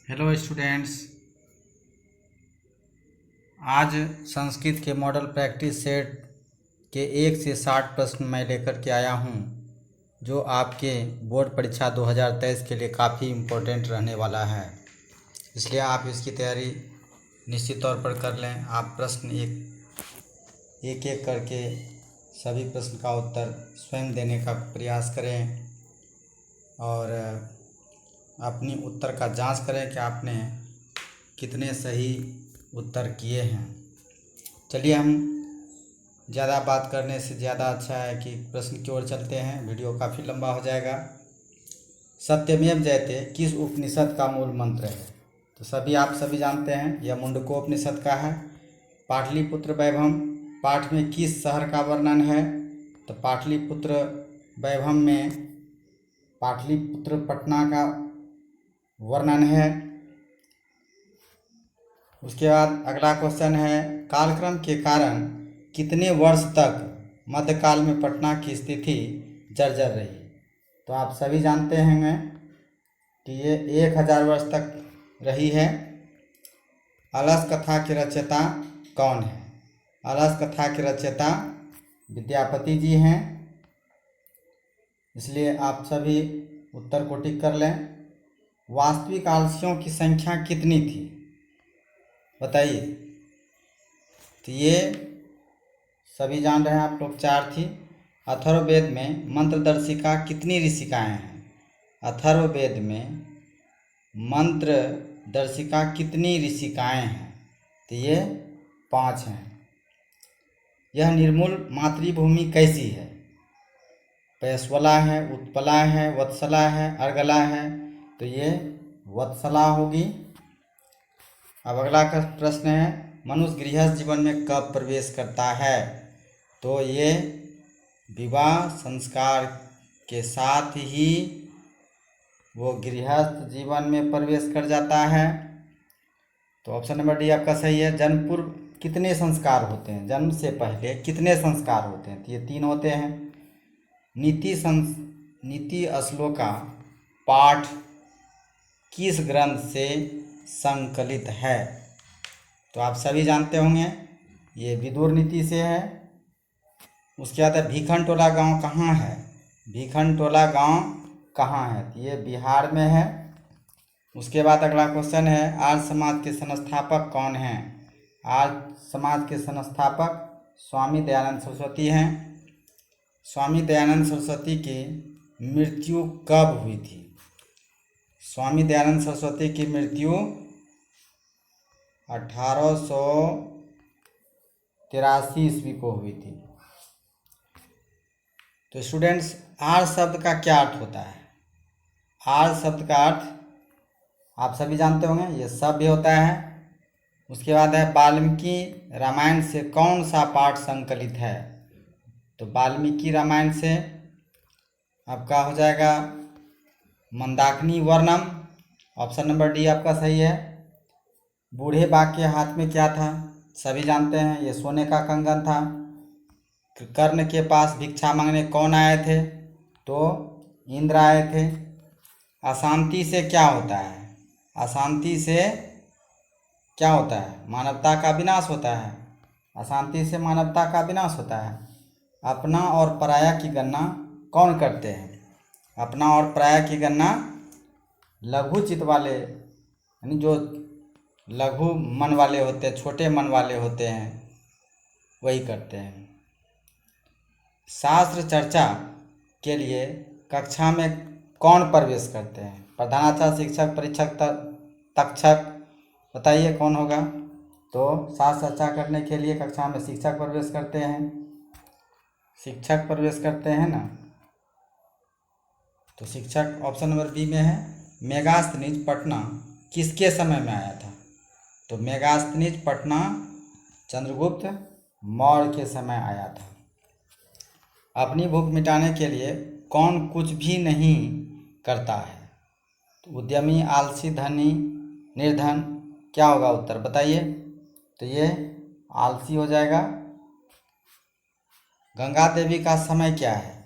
Hello students, आज संस्कृत के model practice set के 1 से 60 प्रश्न मैं लेकर के आया हूं, जो आपके बोर्ड परीक्षा 2023 के लिए काफ़ी इम्पोर्टेंट रहने वाला है। इसलिए आप इसकी तैयारी निश्चित तौर पर कर लें। आप प्रश्न एक एक करके सभी प्रश्न का उत्तर स्वयं देने का प्रयास करें और अपनी उत्तर का जांच करें कि आपने कितने सही उत्तर किए हैं। चलिए, हम ज़्यादा बात करने से ज़्यादा अच्छा है कि प्रश्न की ओर चलते हैं। वीडियो काफ़ी लंबा हो जाएगा। सत्यमेव जयते किस उपनिषद का मूल मंत्र है? तो आप सभी जानते हैं, यह मुंडकोपनिषद का है। पाटलिपुत्र वैभव पाठ में किस शहर का वर्णन है? तो पाटलिपुत्र वैभव में पाटलिपुत्र पटना का वर्णन है। उसके बाद अगला क्वेश्चन है, कालक्रम के कारण कितने वर्ष तक मध्यकाल में पटना की स्थिति जर्जर रही? तो आप सभी जानते होंगे कि ये 1000 वर्ष तक रही है। अलस कथा के रचयिता कौन है? अलस कथा के रचयिता विद्यापति जी हैं। इसलिए आप सभी उत्तर को टिक कर लें। वास्तविक आलसियों की संख्या कितनी थी? बताइए। तो ये सभी जान रहे हैं आप लोग, 4 थी। अथर्ववेद में मंत्रदर्शिका कितनी ऋषिकाएँ हैं? अथर्ववेद में मंत्रदर्शिका कितनी ऋषिकाएँ हैं? तो ये 5 हैं। यह निर्मूल मातृभूमि कैसी है? पैस्वला है, उत्पला है, वत्सला है, अर्गला है। तो ये वत्सला होगी। अब अगला प्रश्न है, मनुष्य गृहस्थ जीवन में कब प्रवेश करता है? तो ये विवाह संस्कार के साथ ही वो गृहस्थ जीवन में प्रवेश कर जाता है। तो ऑप्शन नंबर डी आपका सही है। जन्म पूर्व कितने संस्कार होते हैं? जन्म से पहले कितने संस्कार होते हैं? तो ये 3 होते हैं। नीति श्लोका पाठ किस ग्रंथ से संकलित है? तो आप सभी जानते होंगे, ये विदुर नीति से है। उसके बाद भीखनटोला गांव कहाँ है? भीखनटोला गांव कहाँ है? तो ये बिहार में है। उसके बाद अगला क्वेश्चन है, आर्य समाज के संस्थापक कौन हैं? आर्य समाज के संस्थापक स्वामी दयानंद सरस्वती हैं। स्वामी दयानंद सरस्वती की मृत्यु कब हुई थी? स्वामी दयानंद सरस्वती की मृत्यु 1883 ईस्वी को हुई थी। तो स्टूडेंट्स, आर्य शब्द का क्या अर्थ होता है? आर्य शब्द का अर्थ आप सभी जानते होंगे, ये सभ्य होता है। उसके बाद है, वाल्मीकि रामायण से कौन सा पाठ संकलित है? तो वाल्मीकि रामायण से आपका हो जाएगा मंदाकिनी वर्णम। ऑप्शन नंबर डी आपका सही है। बूढ़े बाघ के हाथ में क्या था? सभी जानते हैं, ये सोने का कंगन था। कर्ण के पास भिक्षा मांगने कौन आए थे? तो इंद्र आए थे। अशांति से क्या होता है? अशांति से क्या होता है? मानवता का विनाश होता है। अशांति से मानवता का विनाश होता है। अपना और पराया की गणना कौन करते हैं? अपना और पराया की गणना लघु चित्त वाले, यानी जो लघु मन वाले होते हैं, छोटे मन वाले होते हैं, वही करते हैं। शास्त्र चर्चा के लिए कक्षा में कौन प्रवेश करते हैं? प्रधानाचार्य, शिक्षक, परीक्षक, तक्षक। बताइए कौन होगा? तो शास्त्र चर्चा करने के लिए कक्षा में शिक्षक प्रवेश करते हैं। शिक्षक प्रवेश करते हैं ना। तो शिक्षक ऑप्शन नंबर बी में है। मेगास्थनीज पटना किसके समय में आया था? तो मेगास्थनीज पटना चंद्रगुप्त मौर्य के समय आया था। अपनी भूख मिटाने के लिए कौन कुछ भी नहीं करता है? तो उद्यमी, आलसी, धनी, निर्धन। क्या होगा उत्तर? बताइए। तो ये आलसी हो जाएगा। गंगा देवी का समय क्या है?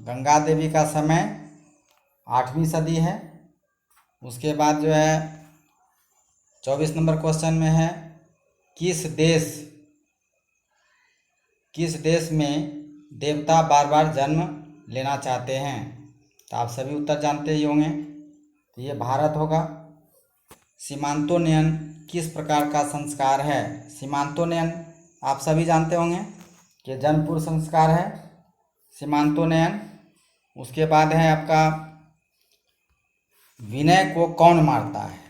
गंगा देवी का समय 8वीं सदी है। उसके बाद जो है 24 नंबर क्वेश्चन में है, किस देश में देवता बार बार जन्म लेना चाहते हैं? तो आप सभी उत्तर जानते ही होंगे, तो ये भारत होगा। सीमांतोन्नयन किस प्रकार का संस्कार है? सीमांतोन्नयन आप सभी जानते होंगे कि जन्म पूर्व संस्कार है सीमांतोन्नयन। उसके बाद है आपका विनय को कौन मारता है?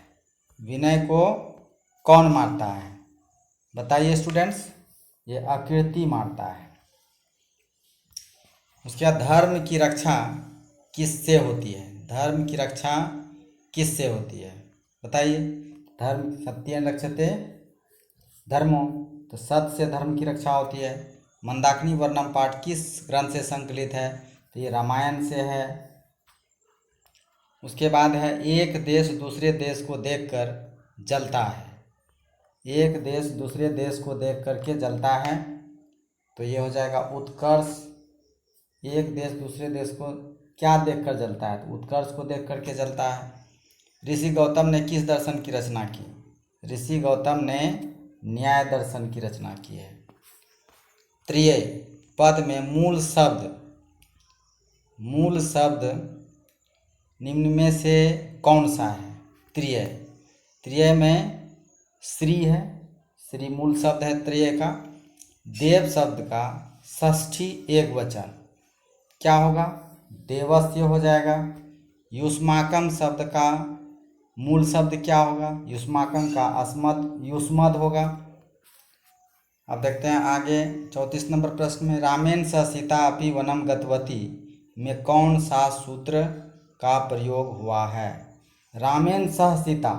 विनय को कौन मारता है? बताइए स्टूडेंट्स, ये अकृति मारता है। उसके बाद धर्म की रक्षा किससे होती है? धर्म की रक्षा किससे होती है? बताइए। धर्म सत्येन रक्षते धर्मो, तो सत्य से धर्म की रक्षा होती है। मंदाकिनी वर्णम पाठ किस ग्रंथ से संकलित है? तो ये रामायण से है। उसके बाद है, एक देश दूसरे देश को देखकर जलता है। एक देश दूसरे देश को देख करके जलता है, तो ये हो जाएगा उत्कर्ष। एक देश दूसरे देश को क्या देखकर जलता है? तो उत्कर्ष को देख करके जलता है। ऋषि गौतम ने किस दर्शन की रचना की? ऋषि गौतम ने न्याय दर्शन की रचना की है। त्रिय पद में मूल शब्द निम्न में से कौन सा है? त्रिय में श्री है, श्री मूल शब्द है त्रिय का। देव शब्द का षष्ठी एक वचन क्या होगा? देवस्य हो जाएगा। युष्माकम शब्द का मूल शब्द क्या होगा? युष्माकम का अस्मत् युष्मद होगा। अब देखते हैं आगे 34 नंबर प्रश्न में, रामेण स सीता अपि वनम गतवती में कौन सा सूत्र का प्रयोग हुआ है? रामेण सह सीता,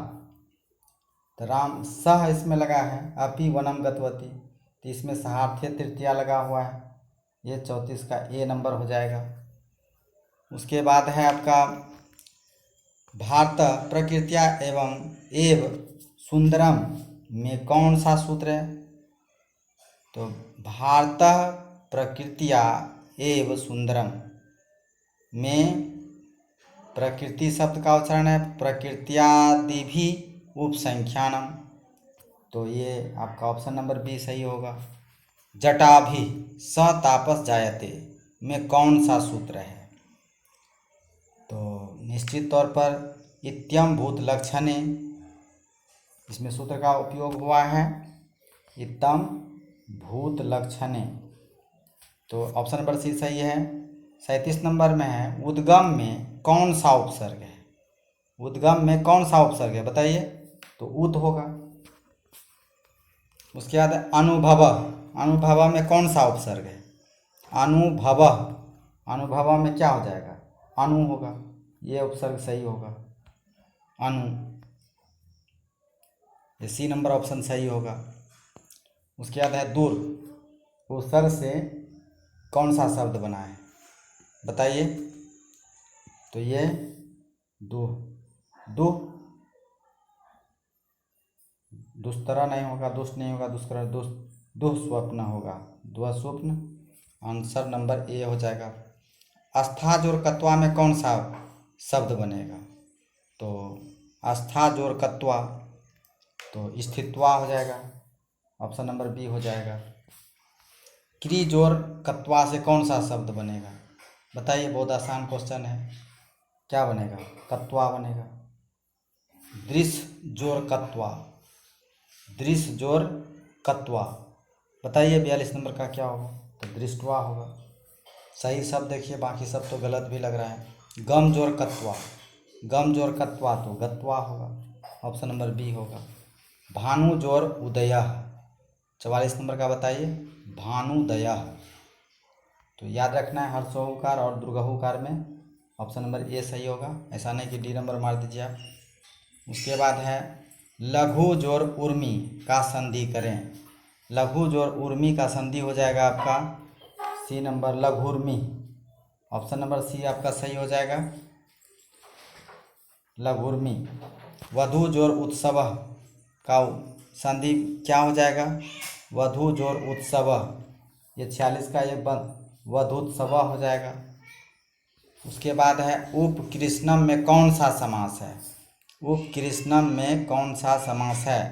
तो राम सह इसमें लगा है, अपि वनम गतवती, तो इसमें सहार्थ्य तृतीया लगा हुआ है। ये 34 का ए नंबर हो जाएगा। उसके बाद है आपका भारत प्रकृत्या एव सुंदरम में कौन सा सूत्र है? तो भारत प्रकृत्या एव सुंदरम में प्रकृति शब्द का उच्चारण है प्रकृत्यादिभि उपसंख्यानम, तो ये आपका ऑप्शन नंबर बी सही होगा। जटाभि स तापस जायते में कौन सा सूत्र है? तो निश्चित तौर पर इत्यम भूत लक्षणे, इसमें सूत्र का उपयोग हुआ है इत्तम भूत लक्षणे, तो ऑप्शन नंबर सी सही है। 37 नंबर में है, उद्गम में कौन सा उपसर्ग है? उद्गम में कौन सा उपसर्ग है बताइए? तो उत होगा। उसके बाद अनुभव में कौन सा उपसर्ग है? अनुभव में क्या हो जाएगा? अनु होगा, ये उपसर्ग सही होगा अनु, ये सी नंबर ऑप्शन सही होगा। उसके बाद है दूर, उपसर्ग से कौन सा शब्द बना है बताइए? तो ये दुस्तरा नहीं होगा, दुष्ट नहीं होगा, दुष्कर दुस्वप्न होगा, दुस्वप्न, आंसर नंबर ए हो जाएगा। आस्था जोर कत्वा में कौन सा शब्द बनेगा? तो आस्था जोर कत्वा, तो स्थित्वा हो जाएगा, ऑप्शन नंबर बी हो जाएगा। क्री जोर कत्वा से कौन सा शब्द बनेगा बताइए? बहुत आसान क्वेश्चन है, क्या बनेगा? कत्वा बनेगा। दृश्य जोर कत्वा, बताइए 42 नंबर का क्या होगा? तो दृष्टवा होगा, सही शब्द देखिए, बाकी सब तो गलत भी लग रहा है। गम जोर कत्वा तो गत्वा होगा, ऑप्शन नंबर बी होगा। भानु जोर उदयः, 44 नंबर का बताइए? भानुदय, तो याद रखना है हर्षोकार और दुर्गहुकार में ऑप्शन नंबर ए सही होगा, ऐसा नहीं कि डी नंबर मार दीजिए आप। उसके बाद है लघु जोर उर्मी का संधि करें। लघु जोर उर्मी का संधि हो जाएगा आपका सी नंबर लघुर्मी, ऑप्शन नंबर सी आपका सही हो जाएगा लघुर्मी। वधु जोर उत्सव का संधि क्या हो जाएगा? वधु जोर उत्सव, ये 46 का ये वधुत्सव हो जाएगा। उसके बाद है उपकृष्णम में कौन सा समास है? उप कृष्णम में कौन सा समास है?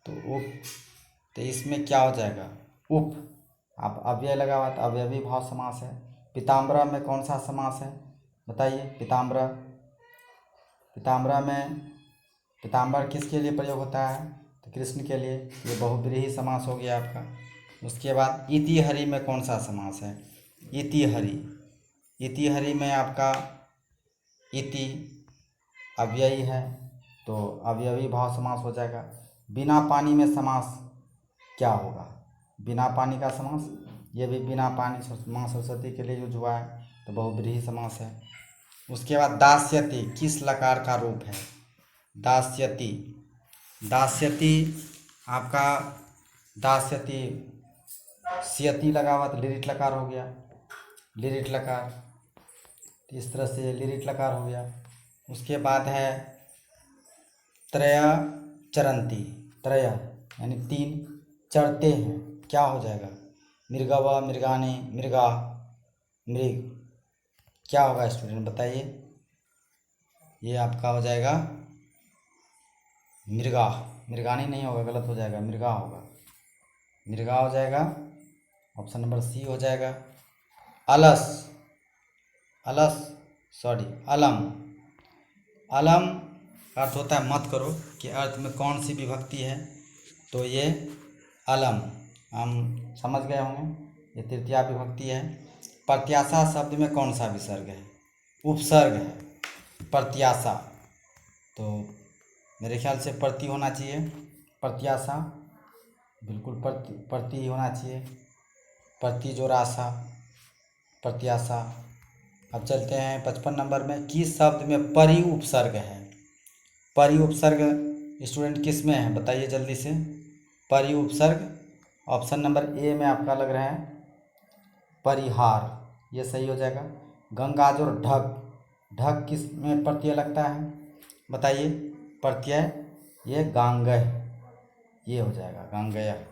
तो इसमें क्या हो जाएगा? उप, आप अव्यय लगा हुआ तो अव्ययी भाव समास है। पीताम्बरा में कौन सा समास है बताइए? पीताम्बरा में पीताम्बर किसके लिए प्रयोग होता है? तो कृष्ण के लिए। ये बहुब्रीहि समास हो गया आपका। उसके बाद इतिहरि में कौन सा समास है? इतिहरि में आपका इति अव्ययी है तो अव्ययी भाव समास हो जाएगा। बिना पानी में समास क्या होगा? बिना पानी का समास, ये भी बिना पानी माँ सरस्वती के लिए यूज हुआ है तो बहुब्रीहि समास है। उसके बाद दास्यति किस लकार का रूप है? दास्यति आपका दास्यति स्यति लगा हुआ तो लिरिट लकार हो गया, लिरिट लकार। तो इस तरह से लिरिट लकार हो गया। उसके बाद है त्रय चरंती, त्रय यानी 3 चरते हैं, क्या हो जाएगा? मृगव, मृगानी, मृगा, मृग, क्या होगा स्टूडेंट बताइए? ये आपका हो जाएगा मृगा, मृगानी नहीं होगा, गलत हो जाएगा, मृगा होगा, मृगा हो जाएगा। ऑप्शन नंबर सी हो जाएगा। अलम अर्थ होता है मत करो कि अर्थ में कौन सी विभक्ति है, तो ये अलम हम समझ गए होंगे, ये तृतीया विभक्ति है। प्रत्याशा शब्द में कौन सा विसर्ग है? उपसर्ग है प्रत्याशा, तो मेरे ख्याल से प्रति होना चाहिए। प्रत्याशा बिल्कुल प्रति ही होना चाहिए, प्रति जोर आशा, प्रत्याशा। अब चलते हैं 55 नंबर में। किस शब्द में परि उपसर्ग है? परि उपसर्ग स्टूडेंट किस में है बताइए जल्दी से? परि उपसर्ग ऑप्शन नंबर ए में आपका लग रहा है परिहार, ये सही हो जाएगा। गंगाजोर ढक, ढक किस में प्रत्यय लगता है बताइए? प्रत्यय ये गांगय, ये हो जाएगा गांगेय।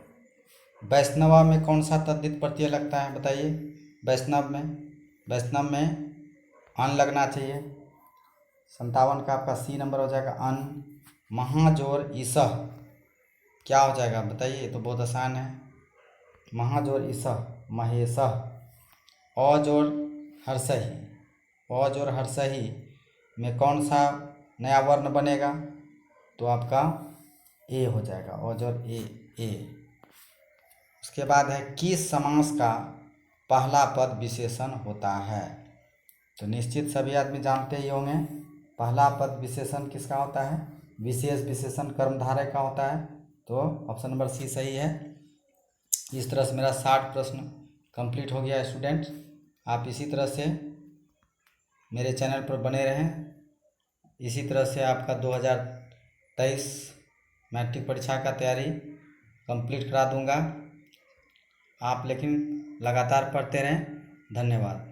वैष्णवा में कौन सा तद्धित प्रत्यय लगता है बताइए? वैष्णव में अन लगना चाहिए। 57 का आपका सी नंबर हो जाएगा अन। महाजोर ईसह क्या हो जाएगा बताइए? ये तो बहुत आसान है। महाजोर ईसह महेशह। अजोर हर्षहि, अजोर हर्षहि में कौन सा नया वर्ण बनेगा? तो आपका ए हो जाएगा, अजोर ए। उसके बाद है किस समास का पहला पद विशेषण होता है? तो निश्चित सभी आदमी जानते ही होंगे, पहला पद विशेषण किसका होता है? विशेष विशेषण कर्मधारय का होता है, तो ऑप्शन नंबर सी सही है। इस तरह से मेरा 60 प्रश्न कंप्लीट हो गया स्टूडेंट। आप इसी तरह से मेरे चैनल पर बने रहें, इसी तरह से आपका 2023 मैट्रिक परीक्षा का तैयारी कंप्लीट करा दूंगा। आप लेकिन लगातार पढ़ते रहें। धन्यवाद।